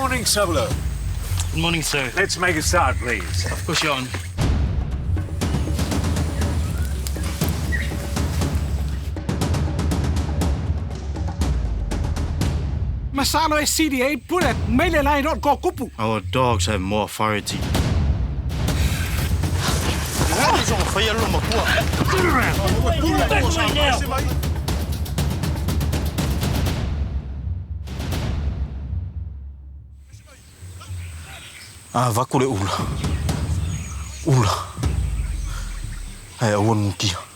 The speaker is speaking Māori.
morning, Solo. Good morning, sir. Let's make a start, please. Of course, Your Honor. Masalo is CD8 bullet. Meilelain on ko kupu. Our dogs have more authority. Vakule ula. Ula. Hai awon mukia.